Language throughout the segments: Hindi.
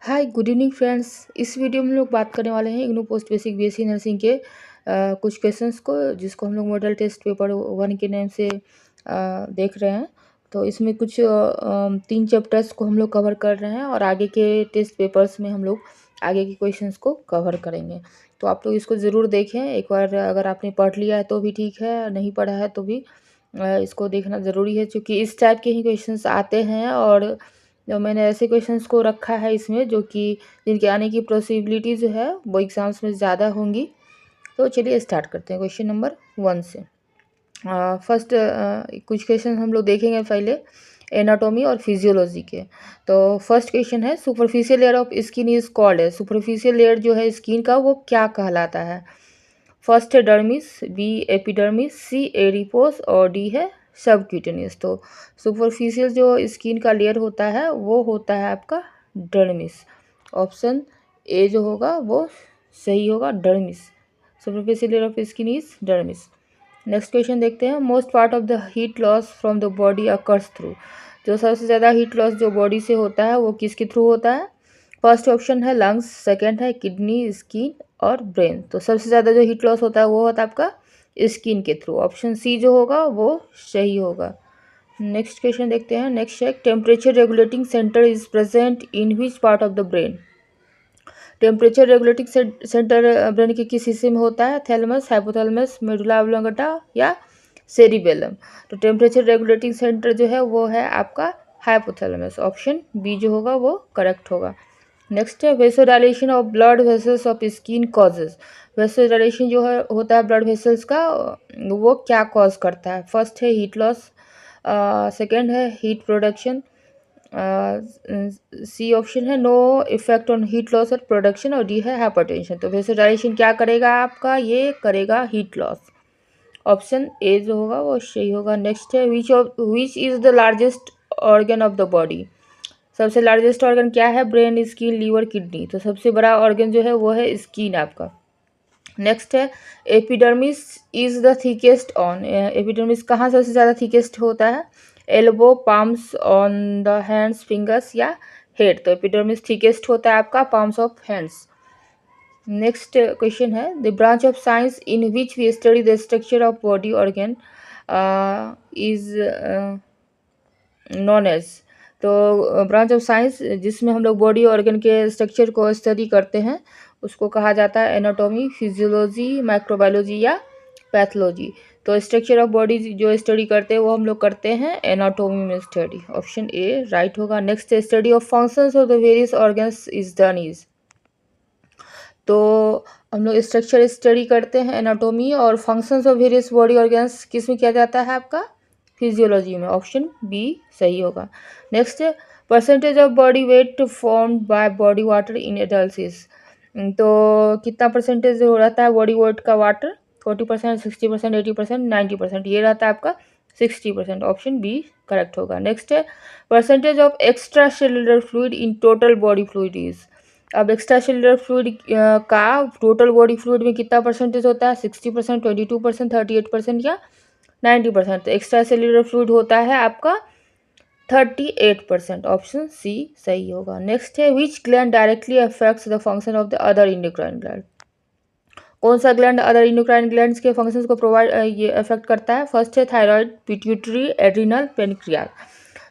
Hi good evening friends. इस वीडियो में हम लोग बात करने वाले हैं IGNOU post basic BSc nursing के कुछ क्वेश्चंस को, जिसको हम लोग मॉडल टेस्ट पेपर 1 के नाम से देख रहे हैं। तो इसमें कुछ 3 चैप्टर्स को हम लोग कवर कर रहे हैं और आगे के टेस्ट पेपर्स में हम लोग आगे के क्वेश्चंस को कवर करेंगे। तो आप लोग इसको ज़रूर देखें एक बार। अगर आपने पढ़ लिया है तो भी ठीक है, नहीं पढ़ा है तो भी इसको देखना ज़रूरी है, क्योंकि इस टाइप के ही क्वेश्चंस आते हैं। और जो मैंने ऐसे क्वेश्चंस को रखा है इसमें जो कि जिनके आने की पॉसिबिलिटी जो है वो एग्ज़ाम्स में ज़्यादा होंगी। तो चलिए स्टार्ट करते हैं क्वेश्चन नंबर 1 से। फर्स्ट कुछ क्वेश्चन हम लोग देखेंगे पहले एनाटॉमी और फिजियोलॉजी के। तो फर्स्ट क्वेश्चन है, superficial layer of skin is called है। सुपरफिशियल लेयर जो है स्किन का वो क्या कहलाता है? फर्स्ट है डर्मिस, बी एपिडर्मिस, सी एडिपोस और डी है सबक्यूटेनियस। तो सुपरफिशियल जो स्किन का लेयर होता है वो होता है आपका डर्मिस। ऑप्शन ए जो होगा वो सही होगा, dermis. Superficial layer of skin is dermis. Next question देखते हैं, most part of the heat loss from the body occurs through. जो सबसे ज़्यादा हीट लॉस जो बॉडी से होता है वो किसके थ्रू होता है? फर्स्ट ऑप्शन है लंग्स, सेकंड है किडनी, स्किन और ब्रेन। तो सबसे ज़्यादा जो हीट लॉस होता है वो होता है आपका स्किन के थ्रू। ऑप्शन सी जो होगा वो सही होगा। नेक्स्ट क्वेश्चन देखते हैं। नेक्स्ट है, temperature regulating centre is present in which part of the brain. Temperature regulating centre brain के किस हिस्से में होता है? थैलेमस, हाइपोथैलेमस, मेडुला ऑब्लोंगेटा या सेरिबेलम। तो टेम्परेचर रेगुलेटिंग सेंटर जो है वो है आपका हाइपोथैलेमस। ऑप्शन बी जो होगा वो करेक्ट होगा। नेक्स्ट है, vasodilation of blood vessels of skin causes. Vasodilation जो है होता है ब्लड वेसल्स का, वो क्या कॉज करता है? फर्स्ट है हीट लॉस, सेकेंड है हीट प्रोडक्शन, सी ऑप्शन है no effect on heat loss और प्रोडक्शन, और डी है हाइपरटेंशन। तो वेसोडाइलेशन क्या करेगा आपका? ये करेगा हीट लॉस। ऑप्शन ए जो होगा वो सही होगा। नेक्स्ट है, which is the largest organ of the body. सबसे लार्जेस्ट ऑर्गन क्या है? Brain, skin, liver, kidney. तो सबसे बड़ा ऑर्गन जो है वो है स्किन आपका। नेक्स्ट है, epidermis is the thickest on. Epidermis कहाँ सबसे ज़्यादा थिकेस्ट होता है? Elbow, palms, on the hands, fingers या हेड। तो एपिडर्मिस थिकेस्ट होता है आपका palms of hands. Next question है, the branch of science in which we study the structure of body organ is known as. तो ब्रांच ऑफ साइंस जिसमें हम लोग बॉडी ऑर्गन के स्ट्रक्चर को स्टडी करते हैं उसको कहा जाता है एनाटॉमी, फिजियोलॉजी, माइक्रोबायोलॉजी या पैथोलॉजी। तो स्ट्रक्चर ऑफ बॉडी जो स्टडी करते हैं वो हम लोग करते हैं एनाटॉमी में स्टडी। ऑप्शन ए राइट होगा। Next, study of functions of the various organs is done is. तो हम लोग स्ट्रक्चर स्टडी करते हैं एनाटॉमी, और functions of various body organs किस में किया जाता है आपका? फिजियोलॉजी में। ऑप्शन बी सही होगा। Next, percentage of body weight formed by body water in adult is. तो कितना परसेंटेज रहता है बॉडी वेट का वाटर? 40%, 60%, 80%, 90%। ये रहता है आपका 60%। ऑप्शन बी करेक्ट होगा। नेक्स्ट है, percentage of extra cellular fluid in total body fluid is. अब एक्स्ट्रा सेलुलर फ्लूइड का टोटल बॉडी फ्लूइड में कितना परसेंटेज होता है? 60%, 22%, 38% या 90%। तो एक्स्ट्रा सेलुलर फ्लूइड होता है आपका 38%। ऑप्शन सी सही होगा। नेक्स्ट है, विच gland directly affects the function of the other endocrine gland. कौन सा ग्लैंड अदर इंडोक्राइन ग्लैंड्स के फंक्शंस को ये अफेक्ट करता है? फर्स्ट है थायराइड, पिट्यूटरी, एड्रिनल, पेनक्रियास।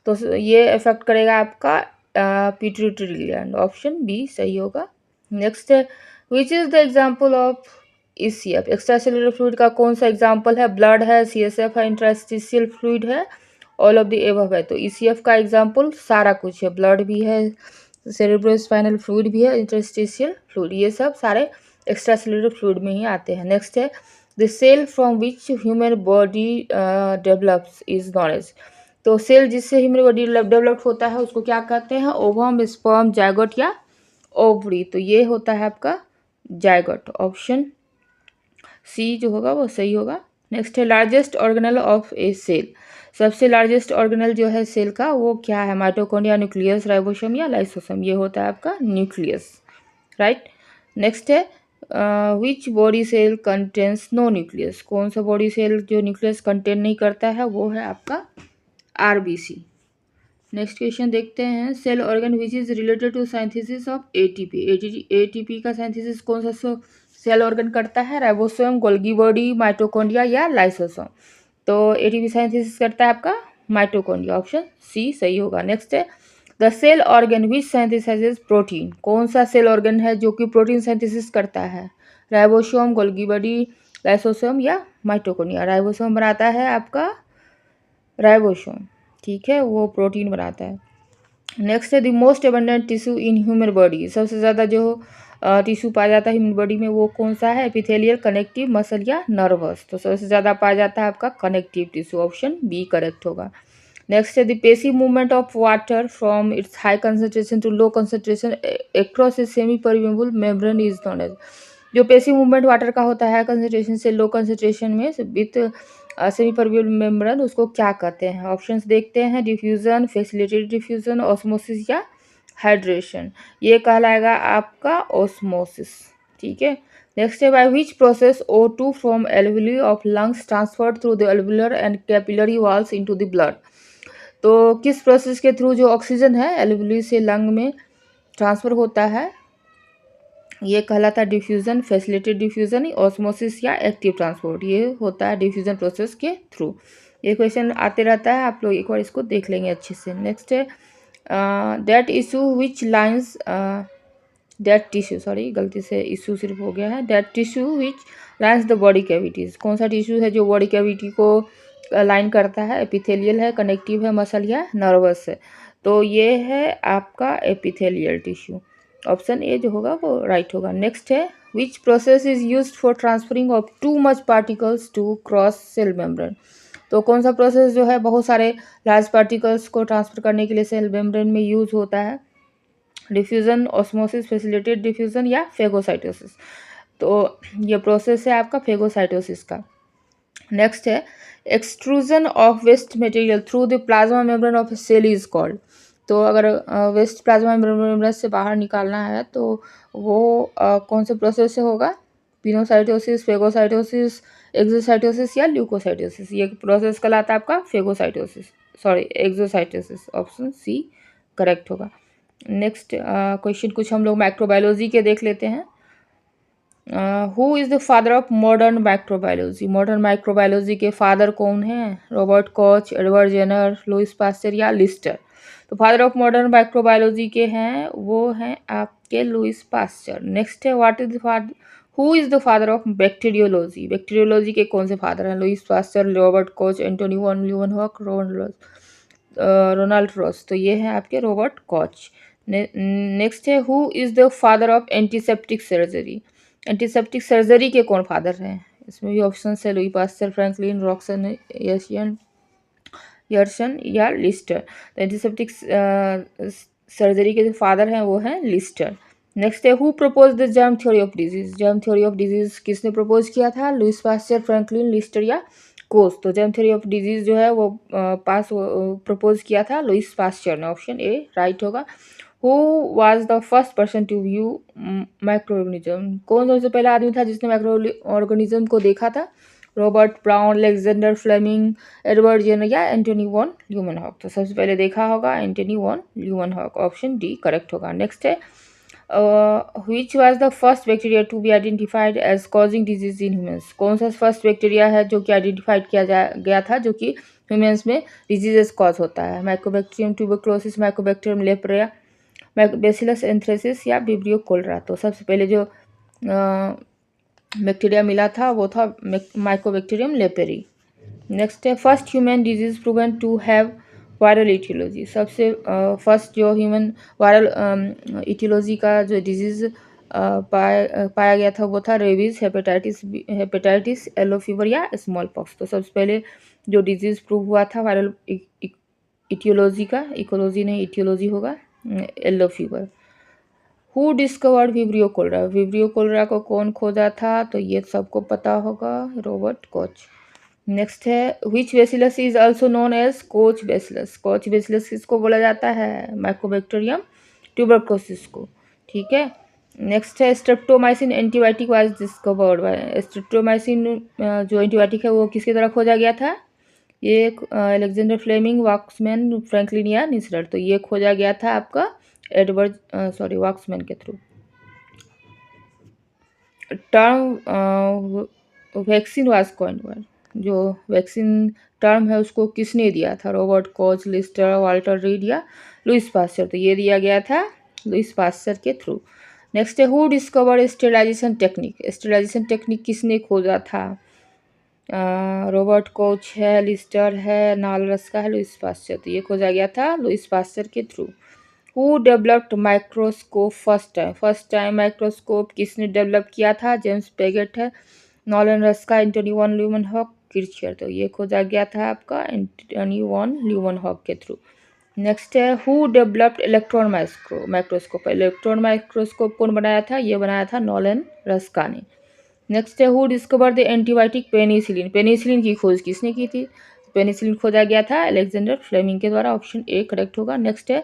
तो ये अफेक्ट करेगा आपका पिट्यूटरी ग्लैंड। ऑप्शन बी सही होगा। नेक्स्ट है, which is the example of ECF. Extra cellular fluid का कौन सा एग्जाम्पल है? ब्लड है, सीएसएफ है, इंटरस्टिशियल फ्लूइड है, ऑल ऑफ द एबव है। तो ईसीएफ का एग्जाम्पल सारा कुछ है, ब्लड भी है, सेरेब्रोस्पाइनल फ्लूइड भी है, इंटरस्टिशियल फ्लूइड, ये सब सारे एक्स्ट्रा सेलुलर फ्लूइड में ही आते हैं। नेक्स्ट है, the cell from which human body develops is known as. तो सेल जिससे ह्यूमन बॉडी डेवलप होता है उसको क्या कहते हैं? ओवम, स्पर्म, जायगोट या ओवरी। तो ये होता है आपका जायगोट। ऑप्शन सी जो होगा वो सही होगा। नेक्स्ट है, largest organelle of a cell. सबसे लार्जेस्ट ऑर्गेनल जो है सेल का वो क्या है? माइटोकॉन्ड्रिया, न्यूक्लियस, राइबोसोम या लाइसोसोम। ये होता है आपका न्यूक्लियस, राइट। नेक्स्ट है, which body cell contains no nucleus. कौन सा बॉडी सेल जो न्यूक्लियस कंटेन नहीं करता है वो है आपका आरबीसी। नेक्स्ट क्वेश्चन देखते हैं, cell organ which is related to synthesis of ATP. ATP का सिंथेसिस कौन सा सेल ऑर्गन करता है? राइबोसोम, गोल्गी बॉडी, माइटोकॉन्ड्रिया या लाइसोसोम। तो एटीपी सिंथेसिस करता है आपका माइटोकॉन्ड्रिया, ऑप्शन सी सही होगा। नेक्स्ट है, the cell organ which synthesises protein. कौन सा सेल ऑर्गन है जो कि प्रोटीन सिंथेसिस करता है? राइबोसोम, गोल्गी बॉडी, लाइसोसोम या माइटोकॉन्ड्रिया। राइबोसोम बनाता है आपका राइबोसोम, ठीक है, वो प्रोटीन बनाता है। नेक्स्ट है, the most abundant tissue in human body. सबसे ज़्यादा जो टिश्यू पाया जाता है ह्यूमन बॉडी में वो कौन सा है? एपिथेलियल, कनेक्टिव, मसल या नर्वस। तो सबसे ज़्यादा पाया जाता है आपका connective tissue, option B correct होगा। नेक्स्ट है, the passive movement of water from its high concentration to low concentration across a semi permeable membrane is known as. जो पेसिव मूवमेंट वाटर का होता है कंसंट्रेशन से लो कंसंट्रेशन में विथ सेमी परमेबल मेम्ब्रेन, उसको क्या कहते हैं? ऑप्शंस देखते हैं, डिफ्यूजन, फैसिलिटेटेड डिफ्यूजन, ऑस्मोसिस या हाइड्रेशन। ये कहलाएगा आपका ऑस्मोसिस, ठीक है। नेक्स्ट है, by which process O2 from alveoli of lungs transferred through the alveolar and capillary walls into the blood. तो किस प्रोसेस के थ्रू जो ऑक्सीजन है एल्वियोली से लंग में ट्रांसफर होता है? ये कहलाता है डिफ्यूजन, फैसिलिटेटेड डिफ्यूजन, ऑस्मोसिस या एक्टिव ट्रांसपोर्ट। ये होता है डिफ्यूजन प्रोसेस के थ्रू। ये क्वेश्चन आते रहता है, आप लोग एक बार इसको देख लेंगे अच्छे से। नेक्स्ट है, that issue which lines that tissue, sorry गलती से इशू सिर्फ हो गया है, that tissue which lines the body cavities. कौन सा टिश्यू है जो बॉडी कैविटी को लाइन करता है? एपिथेलियल है, कनेक्टिव है, मसल या नर्वस है। तो ये है आपका एपिथेलियल टिश्यू, ऑप्शन ए जो होगा वो राइट होगा। नेक्स्ट है, which process is used for transferring of too much particles to cross cell membrane. तो कौन सा प्रोसेस जो है बहुत सारे लार्ज पार्टिकल्स को ट्रांसफर करने के लिए सेल मेम्ब्रेन में यूज होता है? डिफ्यूजन, ऑस्मोसिस, फैसिलिटेटेड डिफ्यूजन या फेगोसाइटोसिस। तो ये प्रोसेस है आपका फेगोसाइटोसिस का। नेक्स्ट है, extrusion of waste material through the plasma membrane of cell is called. तो अगर वेस्ट प्लाज्मा मेम्ब्रेन से बाहर निकालना है तो वो कौन से प्रोसेस से होगा? पिनोसाइटोसिस, फेगोसाइटोसिस, एक्सोसाइटोसिस या ल्यूकोसाइटोसिस। ये प्रोसेस कहलाता है आपका phagocytosis, sorry exocytosis, option C correct होगा। नेक्स्ट क्वेश्चन कुछ हम लोग माइक्रोबायोलॉजी के देख लेते हैं। Who is the father of modern microbiology. Modern microbiology के फादर कौन हैं? Robert Koch, Edward Jenner, Louis Pasteur या लिस्टर। तो फादर ऑफ मॉडर्न माइक्रोबायोलॉजी के हैं वो हैं आपके लुइस पास्चर। नेक्स्ट है, what is the father, who is the father of bacteriology. Bacteriology के कौन से फादर हैं? Louis Pasteur, Robert Koch, Antonie van Leeuwenhoek, Ronald Ross. तो ये है आपके रॉबर्ट कॉच। नेक्स्ट है, who is the father of antiseptic surgery. Antiseptic surgery के कौन फादर हैं? इसमें भी ऑप्शन है, Louis Pasteur, Franklin, Roxon, Yersin या लिस्टर। तो एंटीसेप्टिक सर्जरी के जो फादर हैं वो हैं लिस्टर। नेक्स्ट है, who propose the germ theory of disease. Germ theory of disease किसने प्रपोज किया था? लुइस पास्चर, फ्रैंकलिन, लिस्टर या कोस। तो जर्म थ्योरी ऑफ डिजीज जो है वो प्रपोज किया था लुइस पास्चर ने, ऑप्शन ए राइट होगा। Who was the first person to view microorganism. कौन सबसे पहला आदमी था जिसने माइक्रो ऑर्गेनिज्म को देखा था? Robert Brown, Alexander Fleming, Edward Jenner या एंटोनी वॉन ल्यूमेनहॉक। तो सबसे पहले देखा होगा Antonie van Leeuwenhoek, option D correct होगा। नेक्स्ट है, which was the first bacteria to be identified as causing disease in humans। कौन सा फर्स्ट बैक्टीरिया है जो कि आइडेंटिफाइड किया गया था जो कि ह्यूमंस में डिजीजेस कॉज होता है? Mycobacterium tuberculosis, mycobacterium leprae, bacillus anthracis या विब्रियो कोलेरा। तो सबसे पहले जो बैक्टीरिया मिला था वो था माइकोबैक्टीरियम लेपेरी। नेक्स्ट है, first human disease proven to have viral aetiology. सबसे फर्स्ट जो ह्यूमन वायरल इटियोलॉजी का जो डिजीज़ पाया गया था वो था रेबीज, हेपेटाइटिस, येलो फीवर या स्मॉल पॉक्स। तो सबसे पहले जो डिजीज़ प्रूव हुआ था वायरल इटियोलॉजी का, इकोलॉजी नहीं इटियोलॉजी होगा, yellow fever. Who discovered Vibrio cholerae. Vibrio cholerae को कौन खोजा था? तो ये सबको पता होगा, रॉबर्ट कॉच। नेक्स्ट है, which bacillus is also known as Koch bacillus. Koch bacillus किसको बोला जाता है? माइकोबैक्टीरियम ट्यूबरक्लोसिस को, ठीक है। नेक्स्ट है, streptomycin antibiotic was discovered by. Streptomycin जो एंटीबायोटिक है वो किसकी तरह खोजा गया था? ये अलेक्जेंडर फ्लेमिंग, वॉक्समैन, फ्रैंकलिन या निसरर। तो ये खोजा गया था आपका वॉक्समैन के through. Term vaccine was coined, जो वैक्सीन टर्म है उसको किसने दिया था? Robert Koch, Lister, Walter Reed या लुइस पास्चर। तो ये दिया गया था लुइस पास्चर के थ्रू। नेक्स्ट है who discovered sterilization technique. Sterilization technique किसने खोजा था? रॉबर्ट कोच है, लिस्टर है, नालरस का है, लुइस पास्चर। तो ये खोजा गया था लुइस पास्चर के through. Who developed microscope first time microscope किसने डेवलप किया था? जेम्स पेगेट है, नॉलन रस्का, एंटोनी वॉन ल्यूमेनहॉक, किर्चर। तो ये खोजा गया था आपका एंटोनी वॉन ल्यूमेनहॉक के थ्रू। नेक्स्ट है who developed electron microscope. Electron microscope कौन बनाया था? ये बनाया था नॉलन रस्का ने। नेक्स्ट है who discover the antibiotic penicillin. Penicillin की खोज किसने की थी? पेनिसिलिन खोजा गया था अलेक्जेंडर फ्लेमिंग के द्वारा। ऑप्शन ए करेक्ट होगा। नेक्स्ट है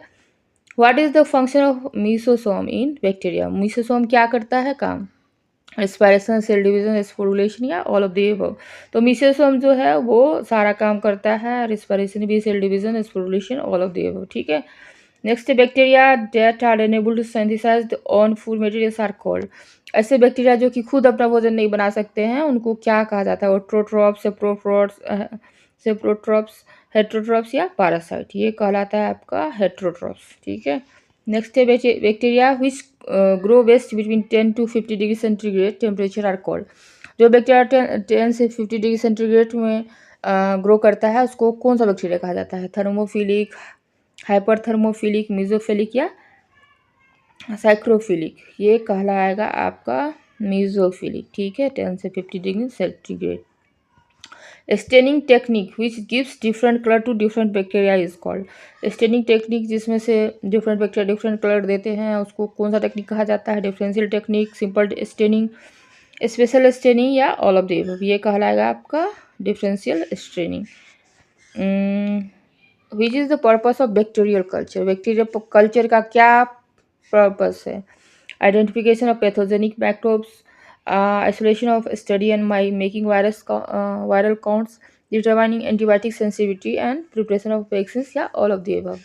what is the function of mesosome in bacteria. Mesosome क्या करता है काम? रेस्पिरेशन, सेल डिवीजन, स्पोरुलेशन या ऑल ऑफ द अबव। तो मीसोसोम जो है वो सारा काम करता है, रेस्पिरेशन भी, cell division, sporulation, all of the above. ठीक है। Next bacteria that are unable to synthesize the own food materials are called. ऐसे बैक्टीरिया जो कि खुद अपना भोजन नहीं बना सकते हैं उनको क्या कहा जाता है? ऑटोट्रॉप्स, सेप्रोट्रॉप्स, हेट्रोट्रॉप्स या पैरासाइट। ये कहलाता है आपका हेट्रोट्रॉप्स। ठीक है। नेक्स्ट है bacteria which grow best between 10 to 50 degree centigrade temperature are called. जो बैक्टीरिया 10 से 50 डिग्री सेंटीग्रेड में ग्रो करता है उसको कौन सा बैक्टीरिया कहा जाता है? थर्मोफिलिक, हाइपरथर्मोफिलिक, मीजोफिलिक या साइक्रोफिलिक। ये कहलाएगा आपका मीजोफिलिक। ठीक है। 10 से 50 degree centigrade. Staining technique which gives different colour to different bacteria is called. Staining technique जिसमें से डिफरेंट बैक्टीरिया डिफरेंट कलर देते हैं उसको कौन सा टेक्निक कहा जाता है? Differential technique, simple staining, special staining या ऑल ऑफ द अबव। ये कहलाएगा आपका differential staining. Which is the purpose of bacterial culture. Bacterial culture का क्या पर्पस है? Identification of pathogenic मैक्रोब्स, isolation of study and making viral counts, determining antibiotic sensitivity and preparation of vaccines या all of the above।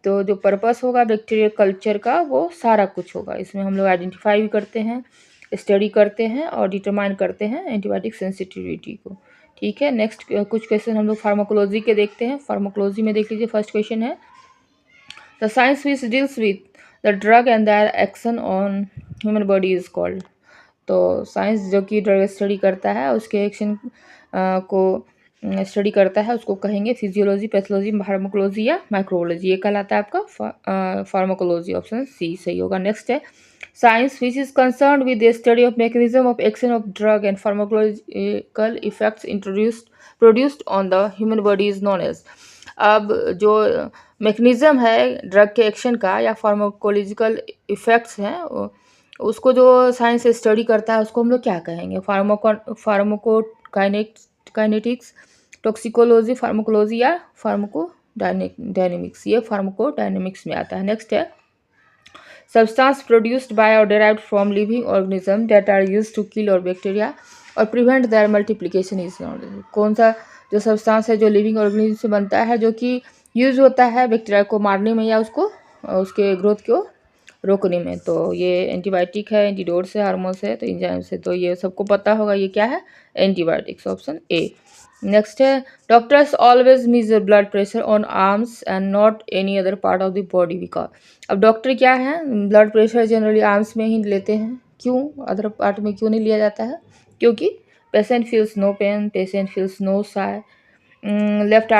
तो जो पर्पस होगा बैक्टीरियल कल्चर का वो सारा कुछ होगा। इसमें हम लोग आइडेंटिफाई भी करते हैं, स्टडी करते हैं और डिटरमाइन करते हैं एंटीबायोटिक सेंसिटिविटी को। ठीक है। नेक्स्ट कुछ क्वेश्चन हम लोग फार्माकोलॉजी के देखते हैं। फार्माकोलॉजी में देख लीजिए। फर्स्ट क्वेश्चन है the science which deals with the drug and their action on human body is called. तो साइंस जो कि ड्रग स्टडी करता है उसके एक्शन को स्टडी करता है उसको कहेंगे फिजियोलॉजी, पैथोलॉजी, फार्माकोलॉजी या माइक्रोबायोलॉजी। ये कहलाता है आपका फार्माकोलॉजी। ऑप्शन सी सही होगा। नेक्स्ट है science which is concern with the study of mechanism of action of drug and pharmacological effects produced on the human body is known as. अब जो मैकेनिज्म है ड्रग के एक्शन का या फार्माकोलॉजिकल इफेक्ट्स हैं उसको जो साइंस स्टडी करता है उसको हम लोग क्या कहेंगे? फार्माकोकाइनेटिक्स, टॉक्सिकोलॉजी, फार्माकोलॉजी या फार्माकोडायनेमिक्स। ये फार्माकोडायनेमिक्स में आता है। नेक्स्ट है substance produced by or derived from living organism that are used to kill or bacteria or prevent their multiplication is known. कौन सा जो सब्सटेंस है जो लिविंग ऑर्गेनिज्म से बनता है जो कि यूज होता है बैक्टीरिया को मारने में या उसको उसके ग्रोथ को रोकने में? तो ये एंटीबायोटिक है, एंटीडोट्स है, हार्मोन्स है, तो एंजाइम्स है। तो ये सबको पता होगा ये क्या है? एंटीबायोटिक्स। Option A. नेक्स्ट है doctors always major blood pressure on arms and not any other part of the body because. अब डॉक्टर क्या है ब्लड प्रेशर जनरली आर्म्स में ही लेते हैं, क्यों अदर पार्ट में क्यों नहीं लिया जाता है? क्योंकि patient feels no pain, patient feels no sigh, left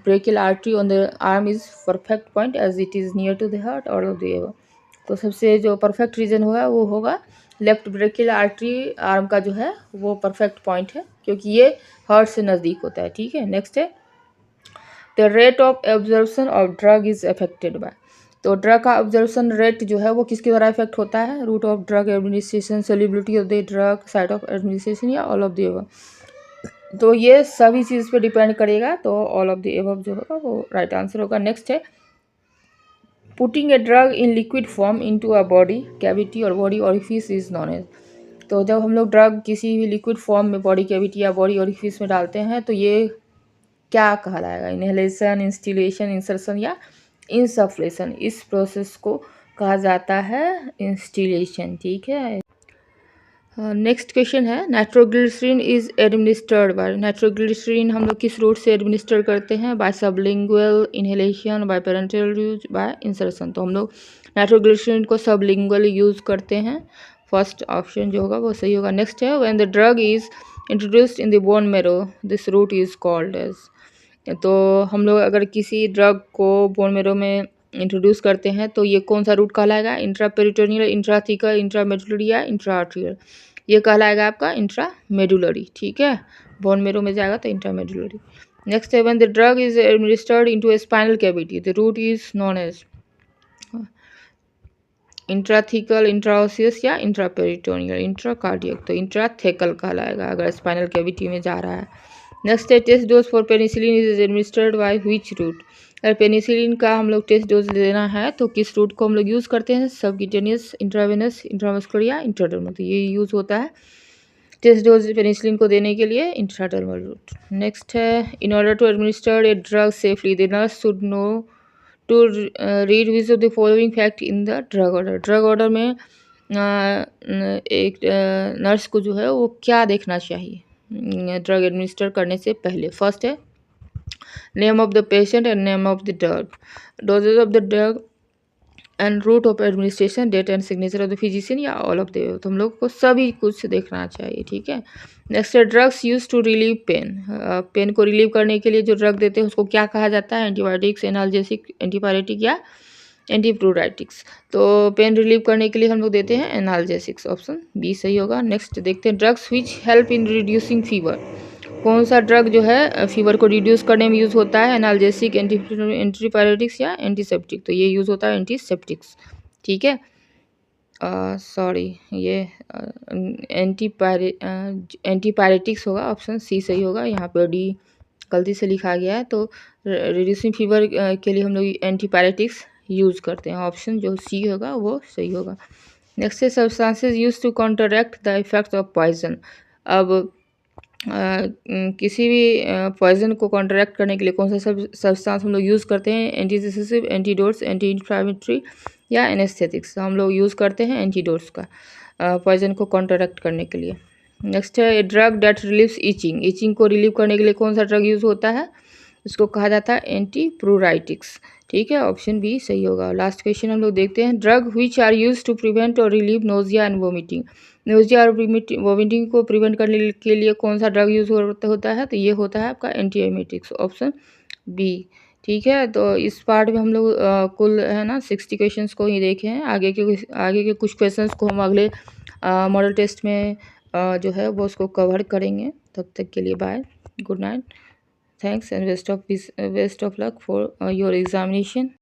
brachial artery on the arm is perfect point as it is near to the heart or of the above। तो सबसे जो परफेक्ट रीजन होगा वो होगा लेफ्ट ब्रेकियल आर्टरी आर्म का जो है वो परफेक्ट पॉइंट है क्योंकि ये हार्ट से नज़दीक होता है। ठीक है। नेक्स्ट है the rate of absorption of drug is affected by. तो ड्रग का ऑब्जर्वेशन रेट जो है वो किसके द्वारा इफेक्ट होता है? Route of drug administration, solubility of the drug, site of administration या ऑल ऑफ द अबव। तो ये सभी चीज़ पे डिपेंड करेगा। तो ऑल ऑफ द अबव जो होगा वो राइट आंसर होगा। नेक्स्ट है putting a drug in liquid form into a body cavity और body orifice is known as. तो जब हम लोग ड्रग किसी भी लिक्विड फॉर्म में बॉडी कैविटी या बॉडी ओरिफिस में डालते हैं तो ये क्या कहलाएगा? इनहेलेशन, इंस्टिलेशन, इंसर्शन या इंसफलेशन। इस प्रोसेस को कहा जाता है इंस्टिलेशन। ठीक है। नेक्स्ट क्वेश्चन है, nitroglycerine is administered by. Nitroglycerine हम लोग किस रूट से एडमिनिस्टर करते हैं? By sublingual inhalation, by parental use, by insertion. तो हम लोग नाइट्रोग्लिसरीन को सबलिंगुअल यूज़ करते हैं। फर्स्ट ऑप्शन जो होगा वो सही होगा। नेक्स्ट है, when the drug is introduced in the bone marrow this route is called as. तो हम लोग अगर किसी ड्रग को बोन मैरो में इंट्रोड्यूस करते हैं तो ये कौन सा रूट कहलाएगा? इंट्रापेरिटोनियल, इंट्राथिकल, इंट्रामेडुलरी या इंट्राआर्टियल। ये कहलाएगा आपका इंट्रामेडुलरी। ठीक है, बोन मैरो में जाएगा तो इंट्रामेडुलरी। नेक्स्ट है, when the drug is administered into a spinal cavity the route is known as intrathecal, intraosseous या इंट्रापेरिटोनियल, इंट्राकार्डियक। तो इंट्राथेकल कहलाएगा अगर स्पाइनल कैविटी में जा रहा है। नेक्स्ट है, test dose for penicillin is administered by which route. अगर पेनिसिलिन का हम लोग टेस्ट डोज लेना है तो किस रूट को हम लोग यूज़ करते हैं? सबक्यूटेनियस, इंट्रावेनस, इंट्रामस्कुलर या इंट्राडर्मल। तो ये यूज़ होता है टेस्ट डोज पेनिसिलिन को देने के लिए इंट्राडर्मल रूट। नेक्स्ट है, in order to administer a drug safely the nurse should know to read which of the following fact in the drug order. Drug order में एक नर्स को जो है वो क्या देखना चाहिए ड्रग एडमिनिस्टर करने से पहले? फर्स्ट है, name of the patient and name of the drug, dosages of the drug and route of administration, date and signature of the physician या ऑल ऑफ द। तो हम लोग को सभी कुछ देखना चाहिए। ठीक है। नेक्स्ट है, drugs use to relieve pain. Pain को रिलीव करने के लिए जो ड्रग देते हैं उसको क्या कहा जाता है? एंटीबायोटिक्स, एनाल्जेसिक, एंटीपायरेटिक या एंटीप्रोराइटिक्स। तो पेन रिलीव करने के लिए हम लोग देते हैं एनाल्जेसिक्स। ऑप्शन बी सही होगा। नेक्स्ट देखते हैं, drugs which help in reducing fever. कौन सा ड्रग जो है फीवर को रिड्यूस करने में यूज़ होता है? एनाल्जेसिक, एंटीपायरेटिक्स या एंटीसेप्टिक। तो ये यूज़ होता है एंटीसेप्टिक्स। ठीक है, सॉरी ये एंटीपायरेटिक्स होगा। ऑप्शन सी सही होगा। यहाँ पर डी गलती से लिखा गया है। तो रिड्यूसिंग फीवर के लिए हम लोग एंटीपायरेटिक्स यूज़ करते हैं। ऑप्शन जो सी होगा वो सही होगा। नेक्स्ट है, substances use to contract the effect of poison. अब किसी भी पॉइजन को कॉन्ट्रैक्ट करने के लिए कौन सा सब्सटेंस हम लोग यूज़ करते हैं? एंटीडिसेसिव, एंटीडोट्स, एंटी इन्फ्लामेटरी या एनेस्थेटिक्स। हम लोग यूज़ करते हैं एंटीडोट्स का पॉइजन को कॉन्ट्रैक्ट करने के लिए। नेक्स्ट है, drug that relieves itching. Itching को रिलीव करने के लिए कौन सा ड्रग यूज़ होता है? इसको कहा जाता है एंटीप्रोराइटिक्स। ठीक है, ऑप्शन बी सही होगा। लास्ट क्वेश्चन हम लोग देखते हैं, drug which are used to prevent और relieve nausea and vomiting. Nausea और वोमिटिंग को प्रिवेंट करने के लिए कौन सा ड्रग यूज़ होता है? तो ये होता है आपका एंटीएमेटिक्स। Option B. ठीक है, तो इस पार्ट में हम लोग कुल है ना 60 क्वेश्चंस को ही देखे हैं। आगे के कुछ क्वेश्चंस को हम अगले मॉडल टेस्ट में जो है वो उसको कवर करेंगे। तब तक के लिए bye, good night, thanks and best of luck for your examination.